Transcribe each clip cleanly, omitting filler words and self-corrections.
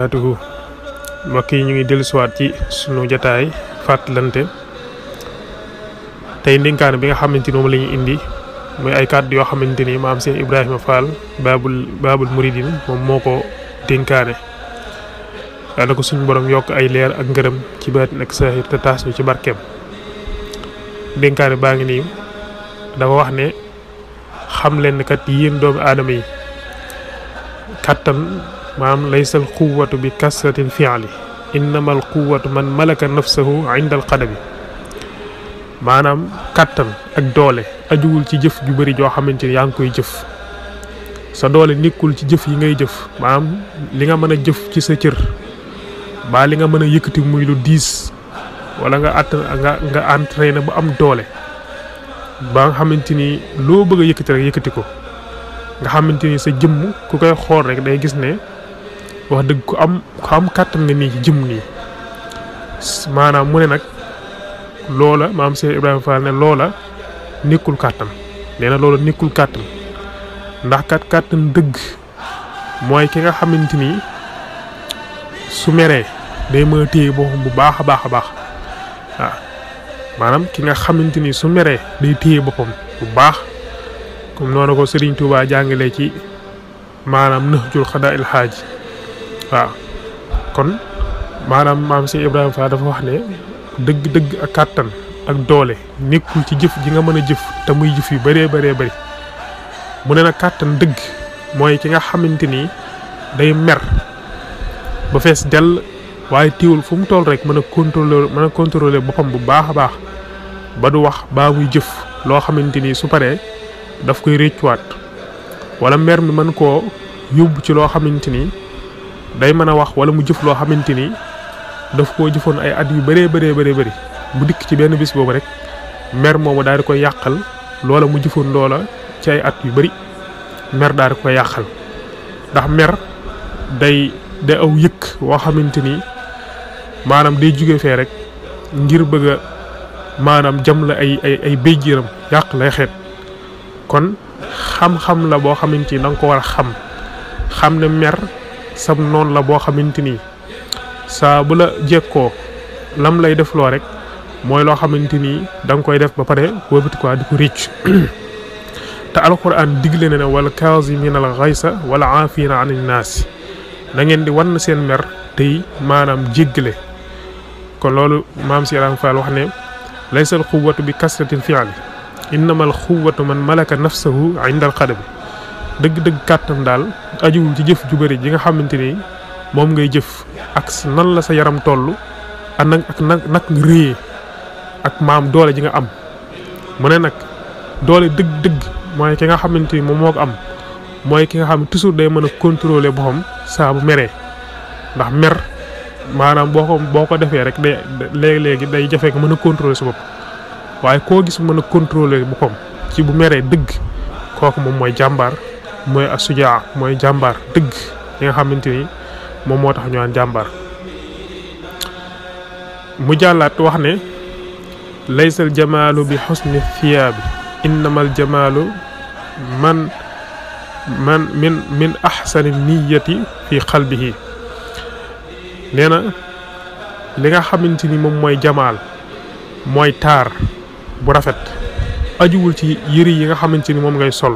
atuhu mbokk yi ñu ngi dellusiwaat ci sunu jotaay fàttalante tey ndénkaane bi nga xamante ni moom la ñu indi muy ay kàddu yoo xamante ni maam Cheikh Ibrahima Fall baabul muridin moom moo ko dénkaane yàlla ko suñu borom yokk ay leer ak ngërëm ci baatin ak saaxir te taas ñu ci barkeem. dénkaane baa ngi nii dafa wax ne xam leen kat yéen doomu aadama yi kattan maanaam laysal quwwatu bi kasratil fi'li innamal quwwatu man malaka nafsahu inda al qadabi maanaam kattan ak doole ajuwul ci jëf ju bari joo xamante ni yaa ngi koy jëf sa doole nekkul ci jëf yi ngay jëf maanaam li nga mën a jëf ci sa cër ba li nga mën a yëkkati muy lu diis wala nga entraîné bu am doole ba nga xamante ni loo bëgg a yëkkati rek yëkkati ko nga xamante ni sa jëmm ku koy xool rek day gis ne wax dëgg ku am kàttan nga nii ci jëmm nii maanaam mu ne nag loola maam Cheikh Ibrahima Fall ne loola nekkul kàttan nee na loola nekkul kàttan ndax kàttan dëgg mooy ki nga xamante ni su meree day mën a téye boppam bu baax a baax a baax waaw maanaam ki nga xamante ni su meree day téye boppam bu baax comme noonu ko Serigne Touba jàngalee ci maanaam Nahjul Xadaa'il Haaj waaw kon maanaam maam Cheikh Ibrahima Fall dafa wax ne dëgg ak kàttan ak doole nekkul ci jëf ji nga mën a jëf te muy jëf yu bëree bëri mu ne nag kàttan dëgg mooy ki nga xamante ni day mer ba fees dell waaye teewul fu mu toll rek mën a contrôler boppam bu baax a baax ba du wax baa muy jëf loo xamante ni su paree daf koy réccuwaat wala mer mi mën koo yóbbu ci loo xamante ni day mën a wax wala mu jëf loo xamante ni daf koo jëfoon ay at yu bëree bëri bu dikk ci benn bis boobu rek mer moomu daal di koy yàqal loola mu jëfoon loola ci ay at yu bëri mer daal di koy yàqal ndax mer day aw yëkk woo xamante ni maanaam day jóge fee rek ngir bëgg a maanaam jam la ay béjjiram yàq lay xeet kon xam-xam la boo xamante ni da nga ko war a xam ne mer sam noon la boo xamante ni saa bu la jekkoo lam lay def loo rek mooy loo xamante ni da nga koy def ba pare wëlbati ko di ko réccu te alquran digle na ne wala kaazimina al ghaysa wala aafina anin naas da ngeen di wan seen mer tey maanaam jéggale kon loolu maam si Ibrahima Fall wax ne laysal quwwatu bi kasratil fi'li innamal quwwatu man malaka nafsahu inda al qadabi dëgg kàttan daal ajuwul ci jëf ju bëri ji nga xamante ni moom ngay jëf ak nan la sa yaram toll ak nag nga réyee ak maam doole ji nga am mu ne nag doole dëgg mooy ki nga xamante ni moom moo ko am mooy ki nga xam ne toujours day mën a contrôler boppam saa bu meree ndax mer maanaam boo ko defee rek day léegi day jafe nga mën a contrôler sa bopp waaye koo gis mën a contrôler boppam ci bu meree dëgg kooku moom mooy jàmbaar mooy asujaa mooy jàmbaar dëgg li nga xamante ni moom moo tax ñu naan jàmbaar mu jàllaat wax ne laysal jamaalu bi xusni thiyaabi innamal jamaalu min ahsani niyati fi qalbihi nee na li nga xamante ni moom mooy jamaal mooy taar bu rafet ajuwul ci yëri yi nga xamante ni moom ngay sol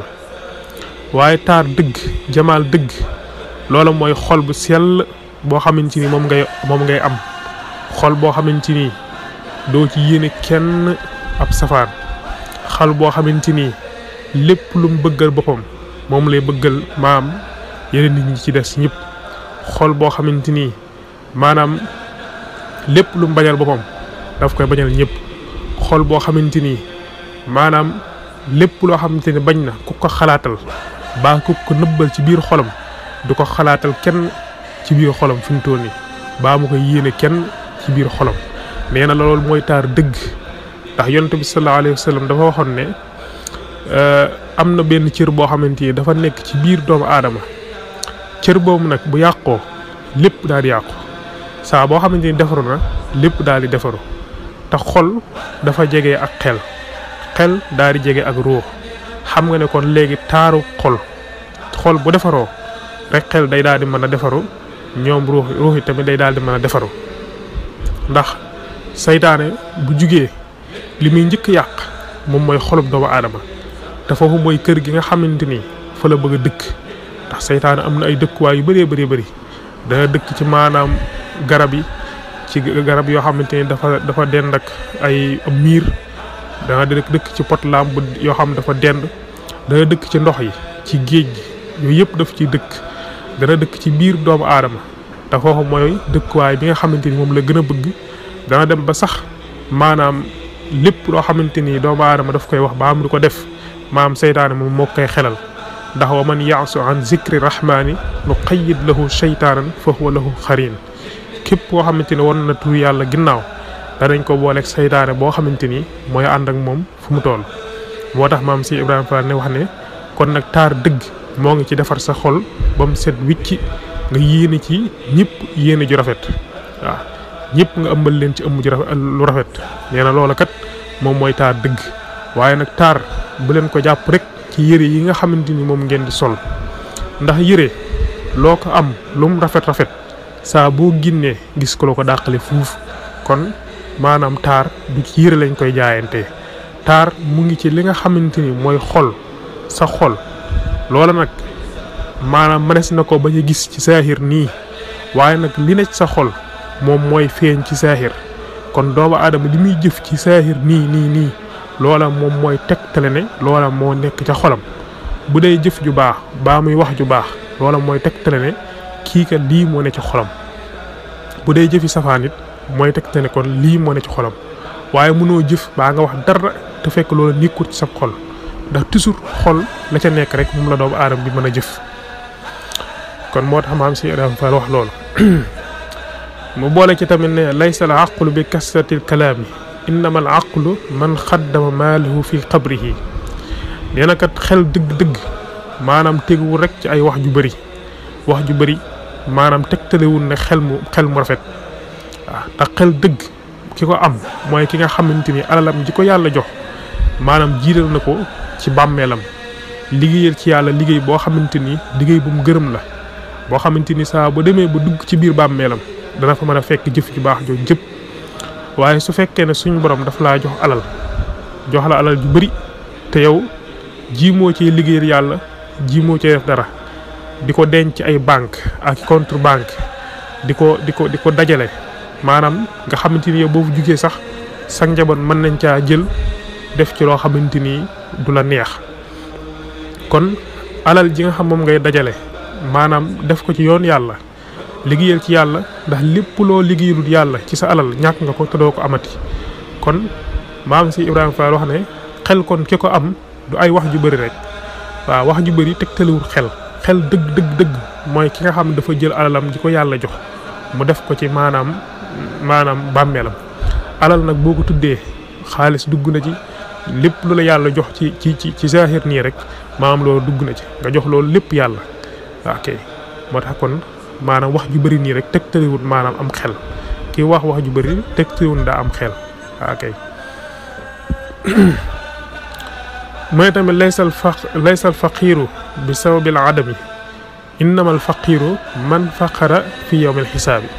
waaye taar dëgg jamaal dëgg loola mooy xol bu sell boo xamante ni moom ngay am xol boo xamante ni doo ci yéene kenn ab safaan xol boo xamante ni lépp lu mu bëggal boppam moom lay bëggal maam yeneen nit ñi ci des ñëpp xol boo xamante ni maanaam lépp lu mu bañal boppam daf koy bañal ñëpp xol boo xamante ni maanaam lépp loo xamante ni bañ na ku ko xalaatal baa ku ko nëbbal ci biir xolam du ko xalaatal kenn ci biir xolam fi mu toll nii baa mu ko yéene kenn ci biir xolam nee na loolu mooy taar dëgg ndax yonent bi sallallahu alayhi wa sallam dafa waxoon ne am na benn cër boo xamante ni dafa nekk ci biir doomu aadama cër boobu nag bu yàqoo lépp daal di yàqu saa boo xamante ni defaru na lépp daal di defaru te xol dafa jege ak xel daal di jege ak ruux xam nga ne kon léegi taaru xol bu defaroo rek xel day daal di mën a defaru ñoom ruux yi tamit day daal di mën a defaru ndax saytaane bu jugee li muy njëkk yàq moom mooy xolub doomu aadama te foofu mooy kër gi nga xamante ni fa la bëgg a dëkk ndax saytaane am na ay dëkkuwaay yu bëree bëri dana dëkk ci maanaam garab yi ci garab yoo xamante ni dafa dend ak ay miir dana dëkk ci pot lamb yoo xam dafa dend dana dëkk ci ndox yi ci géej gi yooyu yëpp daf ciy dëkk dana dëkk ci biir doomu aadama te foofu mooy dëkkuwaay bi nga xamante ni moom la gën a bëgg dana dem ba sax maanaam lépp loo xamante ni doomu aadama daf koy wax ba am du ko def maam seytaane moom moo koy xelal ndax wa man yaasu an zikri rahmaani nuqayyid lahu shaytaanan fa huwa lahu xarin képp koo xamante ni won na tur yàlla ginnaaw danañ ko booleeg seytaane boo xamante ni mooy ànd ak moom fu mu toll moo tax maam si Ibrahima Fall ne wax ne kon nag taar dëgg moo ngi ci defar sa xol ba mu set wicci nga yéene ci ñëpp yéene ju rafet waaw ñëpp nga ëmbal leen ci ëmb ju rafet lu rafet nee na loola kat moom mooy taar dëgg waaye nag taar bu leen ko jàpp rek ci yére yi nga xamante ni moom ngeen di sol ndax yére loo ko am lu mu rafet saa boo ginnee gis ko la ko dàqale fuuf kon maanaam taar du ci yére lañ koy jaayantee taar mu ngi ci li nga xamante ni mooy xol sa xol loola nag maanaam mënees na ko bañ a gis ci saahir nii waaye nag li ne ci sa xol moom mooy feeñ ci saahir kon doomu aadama li muy jëf ci saahir nii loola moom mooy tegtale ne loola moo nekk ca xolam bu dee jëf ju baax baa muy wax ju baax loola mooy tegtale ne kii kat lii moo ne ci xolam bu dee jëfi safaan it mooy tegtale ne kon lii moo ne ci xolam waaye mënoo jëf baa nga wax dara te fekk loola nekkul ci sa xol ndax toujours xol la ca nekk rek moom la doomu aadama bi mën a jëf kon moo tax maam si Ibrahima Fall wax loolu mu boole ci tamit ne laysa al aqlu bi kasratil kalaami innama al aqlu man xaddama maalahu fi qabrihi nee na kat xel dëgg-dëgg maanaam teguwul rek ci ay wax ju bëri maanaam tegtalewul ne xel mu rafet waaw ndax xel dëgg ki ko am mooy ki nga xamante ni alalam ji ko yàlla jox maanaam jiital na ko ci bàmmeelam liggéeyal ci yàlla liggéey boo xamante ni liggéey bu mu gërëm la boo xamante ni saa ba demee ba dugg ci biir bàmmeelam dana fa mën a fekk jëf ju baax jooju jëpp waaye su fekkee ne suñu borom daf laa jox la alal ju bëri te yow jiimoo cee liggéeyal yàlla jiimoo cee def dara di ko denc ay banque ak contre banque di ko dajale maanaam nga xamante ni yow boo fu jugee sax sa njaboot mën nañ caa jël def ci loo xamante ni du la neex kon alal ji nga xam moom ngay dajale maanaam def ko ci yoon yàlla liggéeyal ci yàlla ndax lépp loo liggéeyalul yàlla ci sa alal ñàkk nga ko te doo ko amati kon maam si Ibrahima Fall wax ne xel kon ki ko am du ay wax ju bëri rek waaw wax ju bëri tegtalewul xel dëgg mooy ki nga xam dafa jël alalam ji ko yàlla jox mu def ko ci maanaam bàmmeelam alal nag boo ko tuddee xaalis dugg na ci lépp lu la yàlla jox ci zahir nii rek maanaam loolu dugg na ci nga jox loolu lépp yàlla ok moo tax kon maanaam wax ju bëri nii rek tegtalewul maanaam am xel kii wax ju bëri tegtalewul daa am xel ok mooy tamit laysal faqiiru bi sababil adami innamal faqiiru man faqara fi yawmil xisaabi